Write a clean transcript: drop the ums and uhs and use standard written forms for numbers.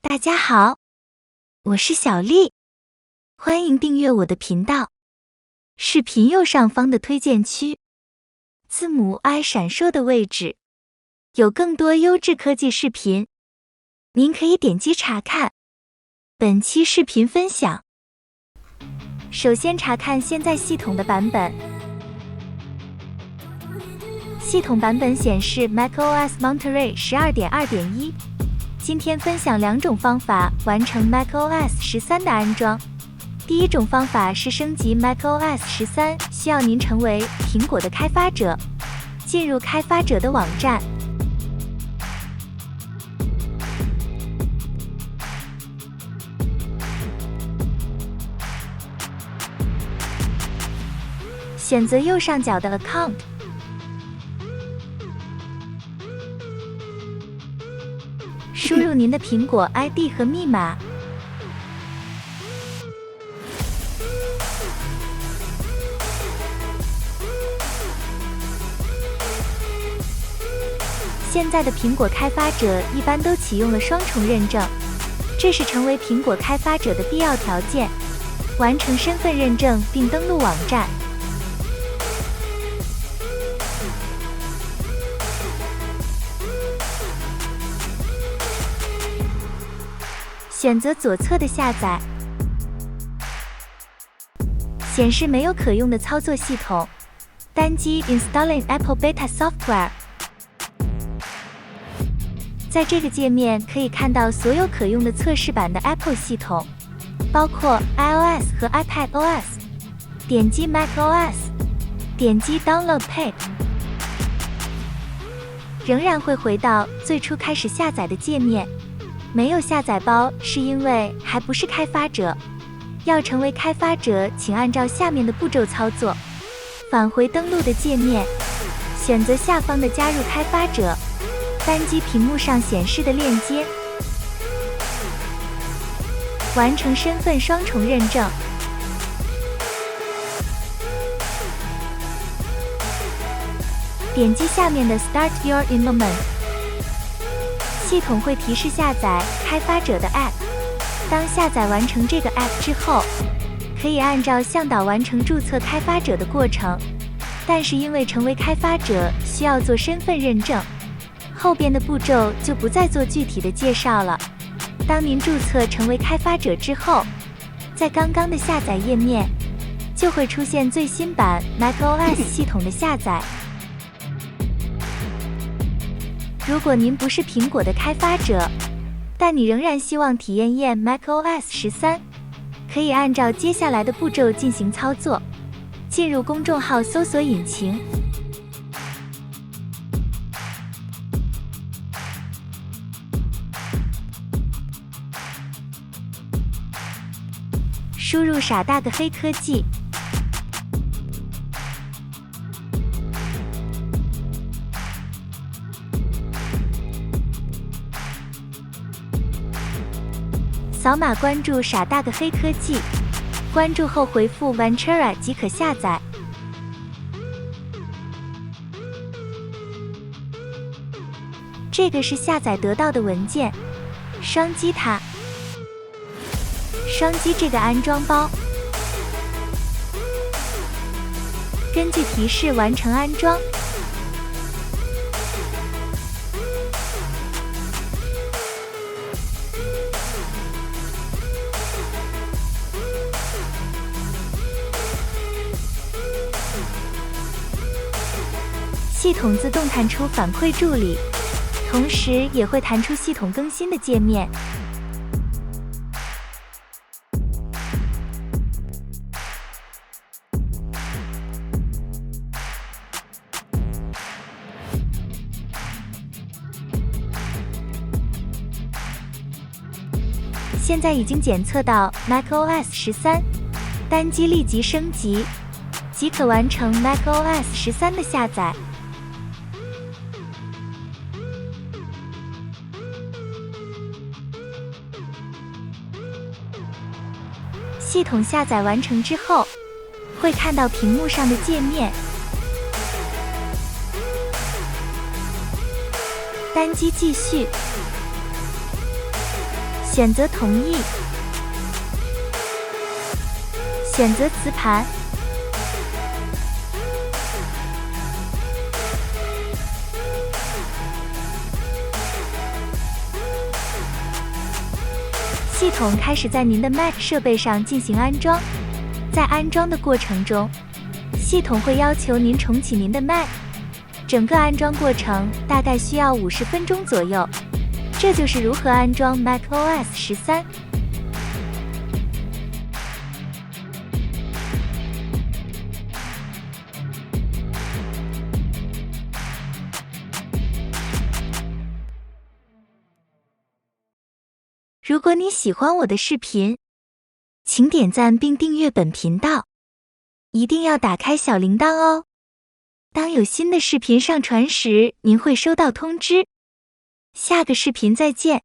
大家好，我是小丽，欢迎订阅我的频道。视频右上方的推荐区，字母 I 闪烁的位置，有更多优质科技视频，您可以点击查看。本期视频分享，首先查看现在系统的版本。系统版本显示 macOS Monterey 12.2.1。今天分享两种方法完成 macOS 13的安装。第一种方法是升级 macOS 13，需要您成为苹果的开发者，进入开发者的网站，选择右上角的 Account，输入您的苹果 ID 和密码。现在的苹果开发者一般都启用了双重认证，这是成为苹果开发者的必要条件。完成身份认证并登录网站。选择左侧的下载，显示没有可用的操作系统，单击 Installing Apple Beta Software。在这个界面可以看到所有可用的测试版的 Apple 系统，包括 iOS 和 iPadOS。点击 macOS， 点击 Download Page， 仍然会回到最初开始下载的界面。没有下载包是因为还不是开发者。要成为开发者，请按照下面的步骤操作。返回登录的界面，选择下方的加入开发者，单击屏幕上显示的链接，完成身份双重认证。点击下面的 Start Your Enrollment。系统会提示下载开发者的 App。当下载完成这个 App 之后，可以按照向导完成注册开发者的过程。但是因为成为开发者需要做身份认证，后边的步骤就不再做具体的介绍了。当您注册成为开发者之后，在刚刚的下载页面就会出现最新版 macOS 系统的下载。如果您不是苹果的开发者，但你仍然希望体验macOS 13，可以按照接下来的步骤进行操作。进入公众号搜索引擎，输入傻大个黑科技，扫码关注傻大个黑科技，关注后回复 Ventura 即可下载。这个是下载得到的文件，双击它，双击这个安装包，根据提示完成安装。系统自动弹出反馈助理，同时也会弹出系统更新的界面。现在已经检测到 macOS 13，单击立即升级，即可完成 macOS 13的下载。系统下载完成之后，会看到屏幕上的界面，单击继续，选择同意，选择磁盘，系统开始在您的 Mac 设备上进行安装。在安装的过程中，系统会要求您重启您的 Mac， 整个安装过程大概需要50分钟左右。这就是如何安装 macOS 13。如果你喜欢我的视频，请点赞并订阅本频道，一定要打开小铃铛哦。当有新的视频上传时，您会收到通知。下个视频再见。